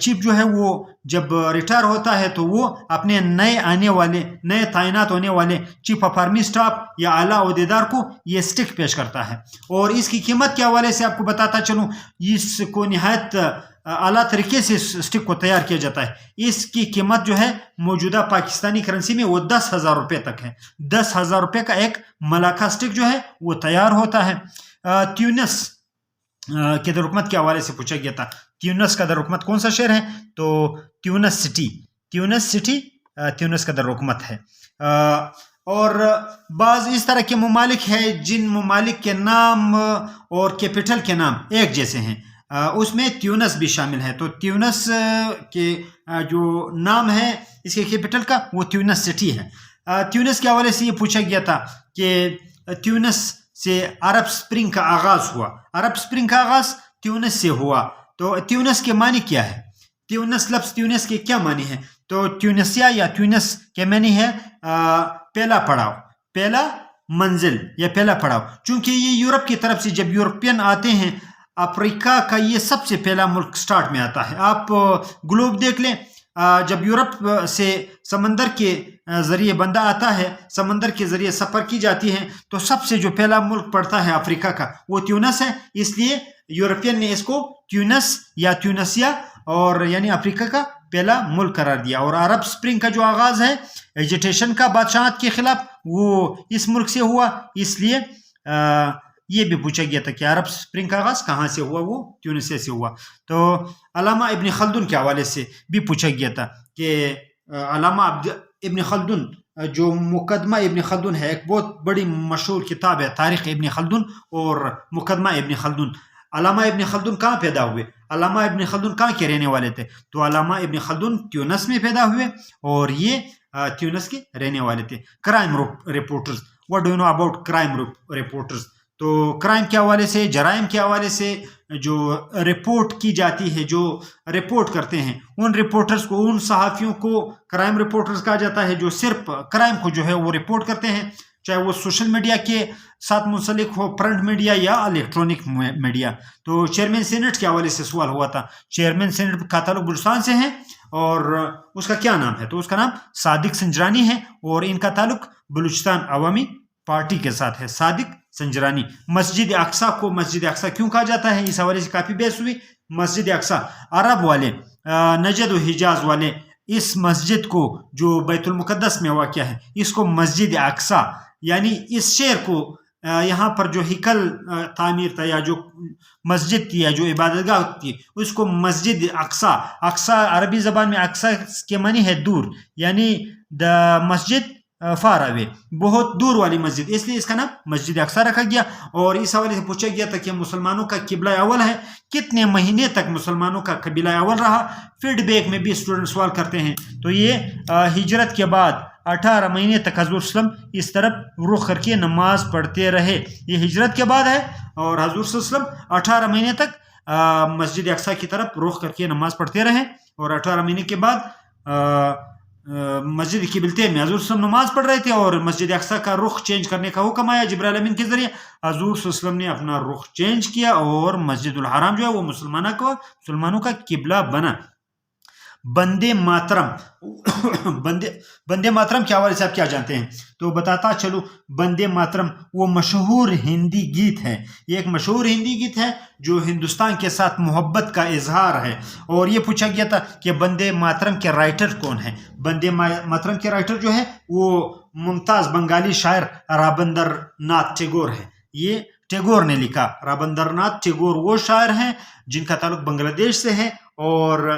Chief جو ہے وہ جب ریٹائر ہوتا ہے تو وہ اپنے نئے تعینات ہونے والے چیف آف آرمی اسٹاف یا اعلیٰ عہدیدار کو یہ اسٹک پیش کرتا ہے. اور اس کی قیمت کے حوالے سے آپ کو بتاتا چلوں، اس کو نہایت اعلیٰ طریقے سے اسٹک کو تیار کیا جاتا ہے. اس کی قیمت جو ہے موجودہ پاکستانی کرنسی میں وہ 10,000 روپے تک ہے. 10,000 روپے کا ایک ملاکہ اسٹک جو ہے وہ تیار ہوتا ہے. تیونس کے دارالحکومت کے حوالے سے پوچھا گیا تھا. تیونس کا دارالحکومت کون سا شہر ہے؟ تو تیونس سٹی تیونس کا دارالحکومت ہے. اور بعض اس طرح کے ممالک ہیں جن ممالک کے نام اور کیپٹل کے نام ایک جیسے ہیں، اس میں تیونس بھی شامل ہے. تو تیونس کے جو نام ہے اس کے کیپٹل کا وہ تیونس سٹی ہے. تیونس کے حوالے سے یہ پوچھا گیا تھا کہ تیونس سے عرب اسپرنگ کا آغاز ہوا. عرب اسپرنگ کا آغاز تیونس سے ہوا. تو تیونس کے معنی کیا ہے؟ لفظ تیونس کے کیا معنی ہے؟ تو تیونسیا یا تیونس کے معنی ہے پہلا پڑاؤ، پہلا منزل یا پہلا پڑاؤ. چونکہ یہ یورپ کی طرف سے جب یورپین آتے ہیں، افریقہ کا یہ سب سے پہلا ملک سٹارٹ میں آتا ہے. آپ گلوب دیکھ لیں، جب یورپ سے سمندر کے ذریعے بندہ آتا ہے، سمندر کے ذریعے سفر کی جاتی ہے، تو سب سے جو پہلا ملک پڑتا ہے افریقہ کا وہ تیونس ہے. اس لیے یورپین نے اس کو تیونس یا تیونسیا اور یعنی افریقہ کا پہلا ملک قرار دیا. اور عرب اسپرنگ کا جو آغاز ہے ایجیٹیشن کا بادشاہت کے خلاف وہ اس ملک سے ہوا. اس لیے یہ بھی پوچھا گیا تھا کہ عرب اسپرنگ کا آغاز کہاں سے ہوا؟ وہ تیونسیا سے ہوا. تو علامہ ابن خلدون کے حوالے سے بھی پوچھا گیا تھا کہ علامہ ابن خلدون جو مقدمہ ابن خلدون ہے، ایک بہت بڑی مشہور کتاب ہے تاریخ ابن خلدون اور مقدمہ ابن خلدون. علامہ ابن خلدون کہاں پیدا ہوئے؟ علامہ ابن خلدون کہاں کے رہنے والے تھے؟ تو علامہ ابن خلدون تیونس میں پیدا ہوئے اور یہ تیونس کے رہنے والے تھے. Crime reporters, what do you know about crime reporters? تو کرائم کے حوالے سے، جرائم کے حوالے سے جو رپورٹ کی جاتی ہے، جو رپورٹ کرتے ہیں، ان رپورٹرز کو، ان صحافیوں کو کرائم رپورٹرز کہا جاتا ہے جو صرف کرائم کو جو ہے وہ رپورٹ کرتے ہیں، چاہے وہ سوشل میڈیا کے ساتھ منسلک ہو، پرنٹ میڈیا یا الیکٹرانک میڈیا. تو چیئرمین سینٹ کے حوالے سے سوال ہوا تھا. چیئرمین سینٹ کا تعلق بلوچستان سے ہے اور اس کا کیا نام ہے؟ تو اس کا نام صادق سنجرانی ہے اور ان کا تعلق بلوچستان عوامی پارٹی کے ساتھ ہے. صادق سنجرانی. مسجد اقصیٰ کو مسجد اقصیٰ کیوں کہا جاتا ہے؟ اس حوالے سے کافی بحث ہوئی. مسجد اقصیٰ، عرب والے، نجد و حجاز والے اس مسجد کو جو بیت المقدس میں واقع ہے اس کو مسجد اقصیٰ، یعنی اس شہر کو یہاں پر جو ہیکل تعمیر تھا یا جو مسجد تھی یا جو عبادت گاہ تھی اس کو مسجد اقصیٰ. اقصیٰ عربی زبان میں اقصیٰ کے معنی ہے دور، یعنی دا مسجد فار اوے، بہت دور والی مسجد، اس لیے اس کا نام مسجد اقصیٰ رکھا گیا. اور اس حوالے سے پوچھا گیا تھا کہ مسلمانوں کا قبلہ اول ہے، کتنے مہینے تک مسلمانوں کا قبلہ اول رہا؟ فیڈ بیک میں بھی اسٹوڈنٹ سوال کرتے ہیں. تو یہ ہجرت کے بعد 18 مہینے تک حضور صلی اللہ علیہ وسلم اس طرف رخ کر کے نماز پڑھتے رہے. یہ ہجرت کے بعد ہے اور حضور صلی اللہ علیہ وسلم 18 مہینے تک مسجد اقصیٰ کی طرف رخ کر کے نماز پڑھتے رہے. اور 18 مہینے کے بعد مسجد قبلتین میں حضور صلی اللہ علیہ وسلم نماز پڑھ رہے تھے اور مسجد اقصیٰ کا رخ چینج کرنے کا حکم آیا جبرائیل امین کے ذریعے. حضور صلی اللہ علیہ وسلم نے اپنا رخ چینج کیا اور مسجد الحرام جو ہے وہ مسلمانوں کا قبلہ بنا. بندے ماترم بندے ماترم کے حوالے سے آپ کیا جانتے ہیں؟ تو بتاتا چلو. بندے ماترم وہ مشہور ہندی گیت ہے، یہ ایک مشہور ہندی گیت ہے جو ہندوستان کے ساتھ محبت کا اظہار ہے. اور یہ پوچھا گیا تھا کہ بندے ماترم کے رائٹر کون ہیں؟ بندے ماترم کے رائٹر جو ہے وہ ممتاز بنگالی شاعر رابندر ناتھ ٹیگور ہے. یہ ٹیگور نے لکھا. رابندر ناتھ ٹیگور وہ شاعر ہیں جن کا تعلق بنگلہ دیش سے ہے اور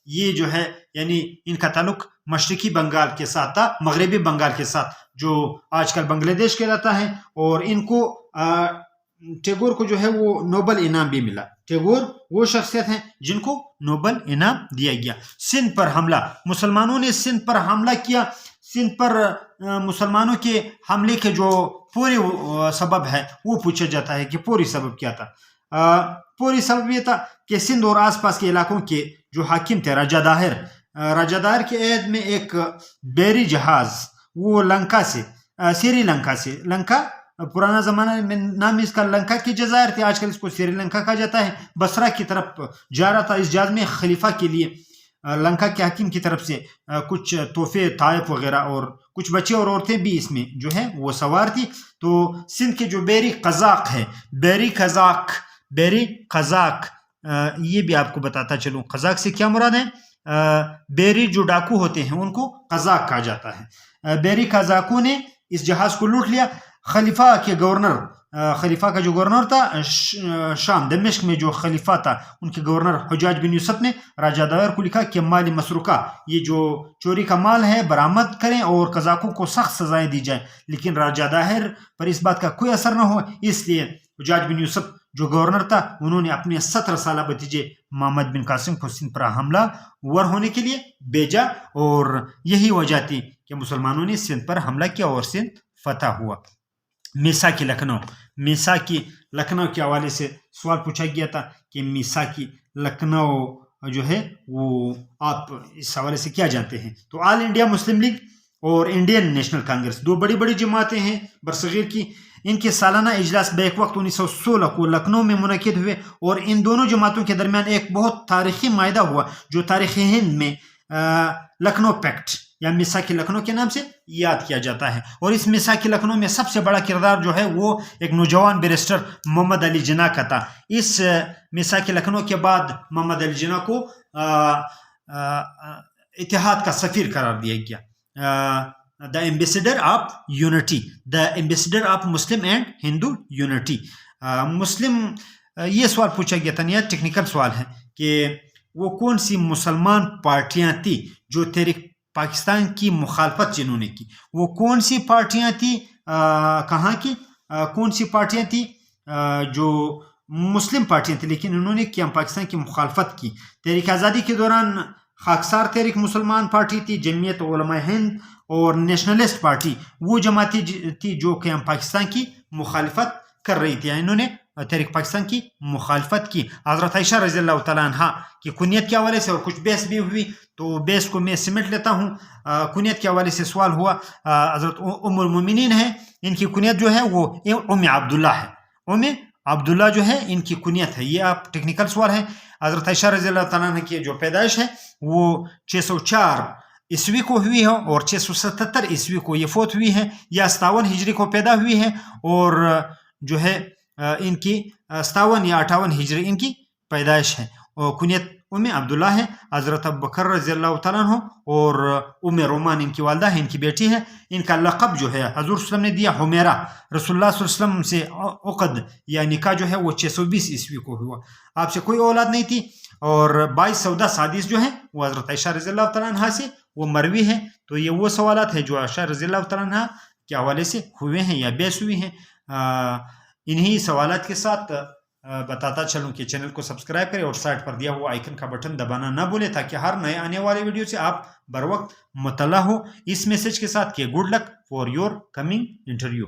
یہ جو ہے یعنی ان کا تعلق مشرقی بنگال کے ساتھ تھا، مغربی بنگال کے ساتھ جو آج کل بنگلہ دیش کہلاتا ہے. اور ان کو ٹیگور کو جو ہے وہ نوبل انعام بھی ملا. ٹیگور وہ شخصیت ہیں جن کو نوبل انعام دیا گیا. سندھ پر حملہ، مسلمانوں نے سندھ پر حملہ کیا. سندھ پر مسلمانوں کے حملے کے جو پورے سبب ہے وہ پوچھا جاتا ہے کہ پوری سبب کیا تھا؟ پوری سبب یہ تھا کہ سندھ اور آس پاس کے علاقوں کے جو حاکم تھے راجہ داہر کے عہد میں ایک بیری جہاز وہ لنکا سے، سری لنکا سے، لنکا پرانا زمانہ میں نام اس کا لنکا کی جزائر تھی، آج کل اس کو سری لنکا کہا جاتا ہے، بصرہ کی طرف جا رہا تھا. اس جہاز میں خلیفہ کے لیے لنکا کے حکیم کی طرف سے کچھ تحفے طائف وغیرہ اور کچھ بچے اور عورتیں بھی اس میں جو ہے وہ سوار تھی. تو سندھ کے جو بیری قزاق ہے، بیری قزاق یہ بھی آپ کو بتاتا چلوں. قزاق سے کیا مراد ہے؟ بیری جو ڈاکو ہوتے ہیں ان کو قزاق کہا جاتا ہے. بیری قزاقوں نے اس جہاز کو لوٹ لیا. خلیفہ کے گورنر، خلیفہ کا جو گورنر تھا شام دمشق میں جو خلیفہ تھا، ان کے گورنر حجاج بن یوسف نے راجہ داور کو لکھا کہ مال مسروقہ، یہ جو چوری کا مال ہے برآمد کریں اور قزاقوں کو سخت سزائیں دی جائیں. لیکن راجہ داہر پر اس بات کا کوئی اثر نہ ہوا، اس لیے حجاج بن یوسف جو گورنر تھا انہوں نے اپنے 17 سالہ بھتیجے محمد بن قاسم کو سندھ پر حملہ ور ہونے کے لیے بھیجا، اور یہی وجہ تھی کہ مسلمانوں نے سندھ پر حملہ کیا اور سندھ فتح ہوا. میساکی لکھنؤ، میساکی لکھنؤ کے حوالے سے سوال پوچھا گیا تھا کہ میساکی لکھنؤ جو ہے وہ آپ اس حوالے سے کیا جانتے ہیں؟ تو آل انڈیا مسلم لیگ اور انڈین نیشنل کانگریس دو بڑی بڑی جماعتیں ہیں برصغیر کی. ان کے سالانہ اجلاس بیک وقت 1916 کو لکھنؤ میں منعقد ہوئے، اور ان دونوں جماعتوں کے درمیان ایک بہت تاریخی معاہدہ ہوا جو تاریخ ہند میں لکھنؤ پیکٹ یا میساکی لکھنؤ کے نام سے یاد کیا جاتا ہے. اور اس میساکی لکھنؤ میں سب سے بڑا کردار جو ہے وہ ایک نوجوان بیرسٹر محمد علی جناح کا تھا. اس میساکی لکھنؤ کے بعد محمد علی جناح کو اتحاد کا سفیر قرار دیا گیا، the ambassador of unity, the ambassador of Muslim and Hindu unity. مسلم یہ سوال پوچھا گیا تھا، یہ ٹیکنیکل سوال ہے کہ وہ کون سی مسلمان پارٹیاں تھیں جو تحریک پاکستان کی مخالفت جنہوں نے کی، وہ کون سی پارٹیاں تھیں، کہاں کی کون سی پارٹیاں تھیں جو مسلم پارٹیاں تھیں لیکن انہوں نے قیام پاکستان کی مخالفت کی. تحریک آزادی کے دوران خاکسار تحریک مسلمان پارٹی تھی، جمعیت علماء ہند اور نیشنلسٹ پارٹی وہ جماعتیں تھی جو قیام پاکستان کی مخالفت کر رہی تھی. انہوں نے تحریک پاکستان کی مخالفت کی. حضرت عائشہ رضی اللہ تعالیٰ عنہ کی کنیت کے حوالے سے اور کچھ بحث بھی ہوئی، تو بحث کو میں سمٹ لیتا ہوں. کنیت کے حوالے سے سوال ہوا، حضرت ام المومنین ہے، ان کی کنیت جو ہے وہ ام عبداللہ ہے. ام عبداللہ جو ہے ان کی کنیت ہے. یہ آپ ٹیکنیکل سوال ہے. حضرت عائشہ رضی اللہ تعالیٰ عنہ کی جو پیدائش ہے وہ 604 عیسوی کو ہوئی ہے اور 677 عیسوی کو یہ فوت ہوئی ہے، یا 57 ہجری کو پیدا ہوئی ہے، اور جو ہے ان کی 57 یا 58 ہجری ان کی پیدائش ہے. اور کنیت ام عبداللہ ہے. حضرت ابوبکر رضی اللہ تعالیٰ عنہ اور ام رومان ان کی والدہ ہے، ان کی بیٹی ہے. ان کا لقب جو ہے حضور صلی اللہ علیہ وسلم نے دیا حمیرہ. رسول اللہ صلی اللہ علیہ وسلم سے عقد یا نکاح جو ہے وہ 620 عیسوی کو ہوا. آپ سے کوئی اولاد نہیں تھی. اور 22 حدیث جو ہیں وہ حضرت عائشہ رضی اللہ تعالیٰ عنہ سے وہ مروی ہے. تو یہ وہ سوالات ہیں جو عائشہ رضی اللہ تعالیٰ عنہ کے حوالے سے ہوئے ہیں یا بحث ہوئی ہیں. انہی سوالات کے ساتھ بتاتا چلوں کہ چینل کو سبسکرائب کریں اور سائٹ پر دیا ہوا آئیکن کا بٹن دبانا نہ بھولیں تاکہ ہر نئے آنے والے ویڈیو سے آپ بر وقت مطلع ہو. اس میسج کے ساتھ کہ good luck for your coming interview.